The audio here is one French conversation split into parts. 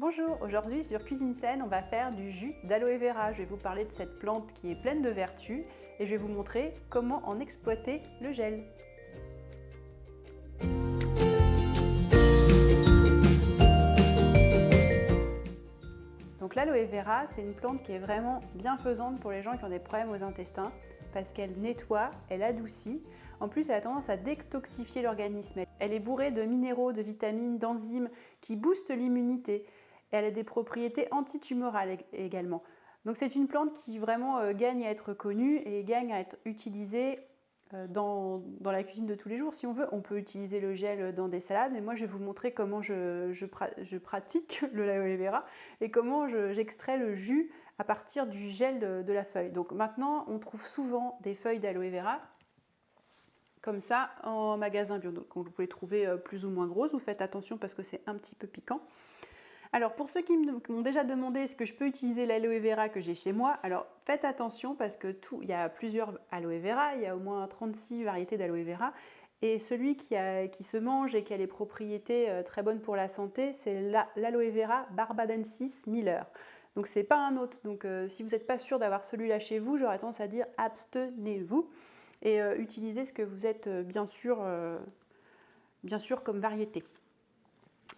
Bonjour, aujourd'hui sur Cuisine Saine, on va faire du jus d'aloe vera. Je vais vous parler de cette plante qui est pleine de vertus et je vais vous montrer comment en exploiter le gel. Donc l'aloe vera, c'est une plante qui est vraiment bienfaisante pour les gens qui ont des problèmes aux intestins parce qu'elle nettoie, elle adoucit. En plus, elle a tendance à détoxifier l'organisme. Elle est bourrée de minéraux, de vitamines, d'enzymes qui boostent l'immunité. Elle a des propriétés antitumorales également. Donc c'est une plante qui vraiment gagne à être connue et gagne à être utilisée dans la cuisine de tous les jours. Si on veut, on peut utiliser le gel dans des salades, mais moi je vais vous montrer comment je pratique le aloe vera et comment j'extrais le jus à partir du gel de la feuille. Donc maintenant, on trouve souvent des feuilles d'aloe vera comme ça en magasin bio. Donc vous pouvez trouver plus ou moins grosses. Vous faites attention parce que c'est un petit peu piquant. Alors pour ceux qui m'ont déjà demandé est-ce que je peux utiliser l'aloe vera que j'ai chez moi, alors faites attention parce que il y a plusieurs aloe vera, il y a au moins 36 variétés d'aloe vera et celui qui se mange et qui a les propriétés très bonnes pour la santé, c'est l'aloe vera barbadensis Miller. Donc c'est pas un autre, donc si vous n'êtes pas sûr d'avoir celui-là chez vous, j'aurais tendance à dire abstenez-vous et utilisez ce que vous êtes bien sûr comme variété.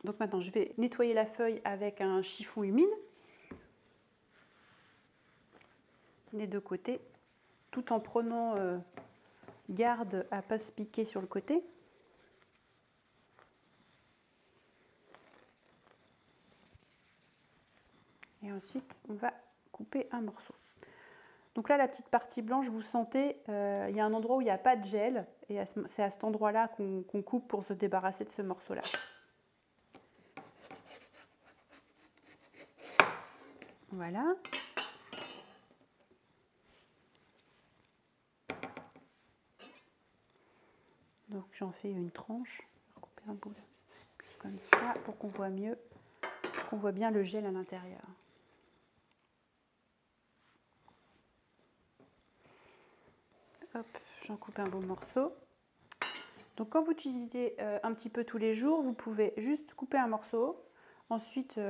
Donc maintenant, je vais nettoyer la feuille avec un chiffon humide des deux côtés, tout en prenant garde à ne pas se piquer sur le côté. Et ensuite, on va couper un morceau. Donc là, la petite partie blanche, vous sentez, il y a un endroit où il n'y a pas de gel, et c'est à cet endroit-là qu'on coupe pour se débarrasser de ce morceau-là. Voilà. Donc j'en fais une tranche, je vais couper un bout comme ça pour qu'on voit mieux, qu'on voit bien le gel à l'intérieur. Hop, j'en coupe un beau morceau. Donc quand vous utilisez un petit peu tous les jours, vous pouvez juste couper un morceau, ensuite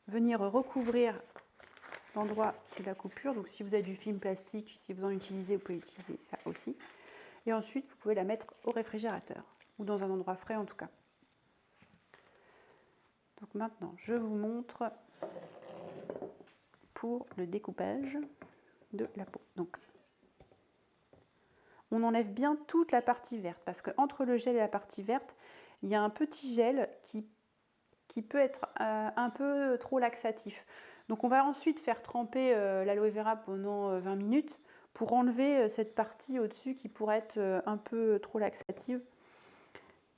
venir recouvrir l'endroit de la coupure. Donc si vous avez du film plastique, si vous en utilisez, vous pouvez utiliser ça aussi. Et ensuite, vous pouvez la mettre au réfrigérateur, ou dans un endroit frais en tout cas. Donc maintenant, je vous montre pour le découpage de la peau. Donc, on enlève bien toute la partie verte, parce qu'entre le gel et la partie verte, il y a un petit gel qui peut être un peu trop laxatif. Donc on va ensuite faire tremper l'aloe vera pendant 20 minutes pour enlever cette partie au-dessus qui pourrait être un peu trop laxative.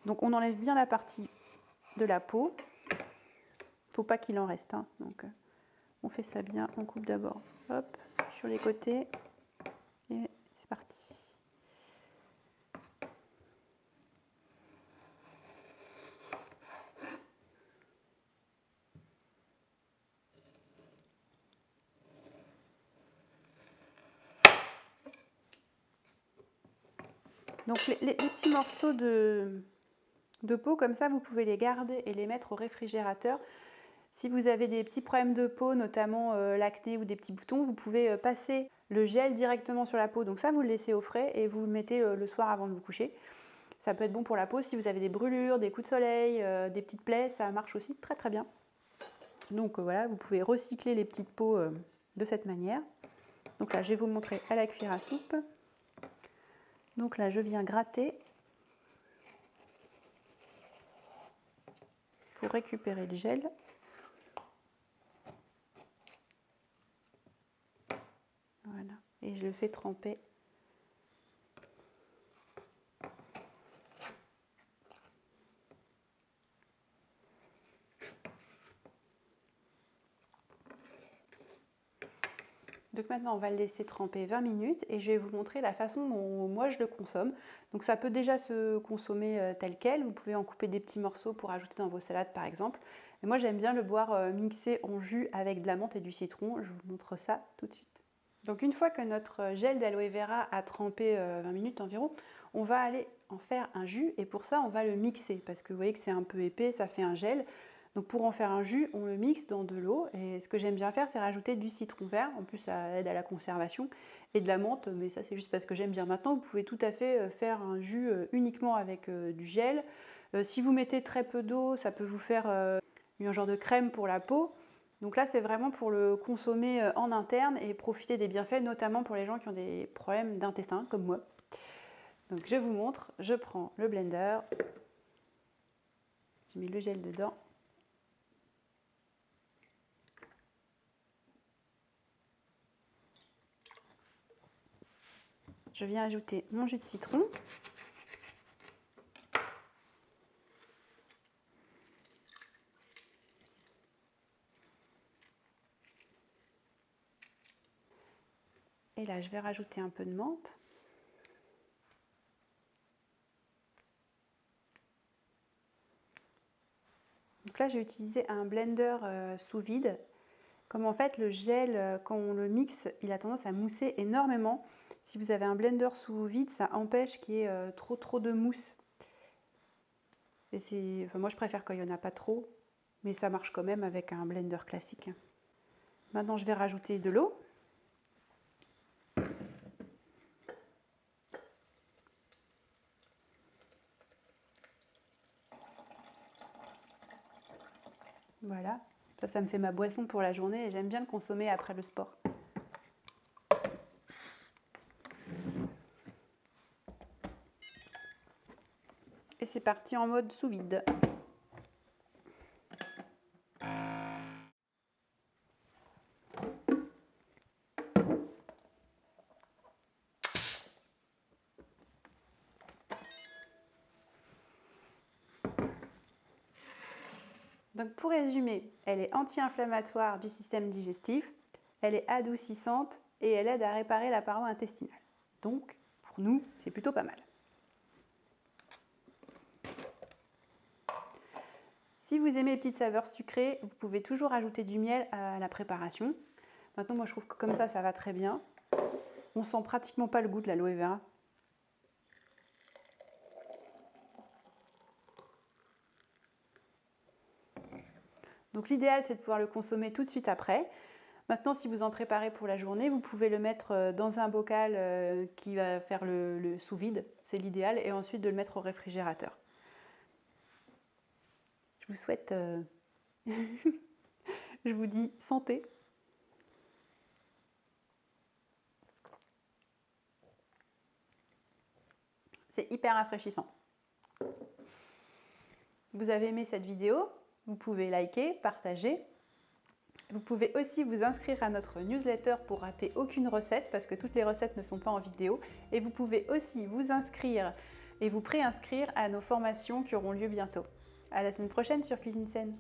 Donc on enlève bien la partie de la peau. Il ne faut pas qu'il en reste. Hein. Donc on fait ça bien, on coupe d'abord hop, sur les côtés et c'est parti. Donc les petits morceaux de peau comme ça, vous pouvez les garder et les mettre au réfrigérateur. Si vous avez des petits problèmes de peau, notamment l'acné ou des petits boutons, vous pouvez passer le gel directement sur la peau. Donc ça, vous le laissez au frais et vous le mettez le soir avant de vous coucher. Ça peut être bon pour la peau si vous avez des brûlures, des coups de soleil, des petites plaies, ça marche aussi très très bien. Donc voilà, vous pouvez recycler les petites peaux de cette manière. Donc là, je vais vous montrer à la cuillère à soupe. Donc là, je viens gratter pour récupérer le gel. Voilà, et je le fais tremper. Donc maintenant, on va le laisser tremper 20 minutes et je vais vous montrer la façon dont moi je le consomme. Donc ça peut déjà se consommer tel quel. Vous pouvez en couper des petits morceaux pour ajouter dans vos salades par exemple. Et moi j'aime bien le boire mixé en jus avec de la menthe et du citron. Je vous montre ça tout de suite. Donc une fois que notre gel d'aloe vera a trempé 20 minutes environ, on va aller en faire un jus et pour ça on va le mixer parce que vous voyez que c'est un peu épais, ça fait un gel. Donc pour en faire un jus, on le mixe dans de l'eau et ce que j'aime bien faire, c'est rajouter du citron vert. En plus, ça aide à la conservation et de la menthe, mais ça c'est juste parce que j'aime bien. Maintenant, vous pouvez tout à fait faire un jus uniquement avec du gel. Si vous mettez très peu d'eau, ça peut vous faire un genre de crème pour la peau. Donc là, c'est vraiment pour le consommer en interne et profiter des bienfaits, notamment pour les gens qui ont des problèmes d'intestin, comme moi. Donc je vous montre, je prends le blender, je mets le gel dedans. Je viens ajouter mon jus de citron. Et là, je vais rajouter un peu de menthe. Donc là, j'ai utilisé un blender sous vide. Comme en fait, le gel, quand on le mixe, il a tendance à mousser énormément. Si vous avez un blender sous vide, ça empêche qu'il y ait trop de mousse. Et moi, je préfère quand il n'y en a pas trop, mais ça marche quand même avec un blender classique. Maintenant, je vais rajouter de l'eau. Voilà, ça me fait ma boisson pour la journée et j'aime bien le consommer après le sport. Et c'est parti en mode sous vide. Donc pour résumer, elle est anti-inflammatoire du système digestif, elle est adoucissante et elle aide à réparer la paroi intestinale. Donc pour nous, c'est plutôt pas mal. Si vous aimez les petites saveurs sucrées, vous pouvez toujours ajouter du miel à la préparation. Maintenant, moi je trouve que comme ça va très bien. On sent pratiquement pas le goût de l'aloe vera. Donc l'idéal, c'est de pouvoir le consommer tout de suite après. Maintenant, si vous en préparez pour la journée, vous pouvez le mettre dans un bocal qui va faire le sous-vide, c'est l'idéal, et ensuite de le mettre au réfrigérateur. Je vous souhaite, je vous dis santé. C'est hyper rafraîchissant. Vous avez aimé cette vidéo? Vous pouvez liker, partager. Vous pouvez aussi vous inscrire à notre newsletter pour rater aucune recette parce que toutes les recettes ne sont pas en vidéo. Et vous pouvez aussi vous inscrire et vous préinscrire à nos formations qui auront lieu bientôt. À la semaine prochaine sur Cuisine Saine.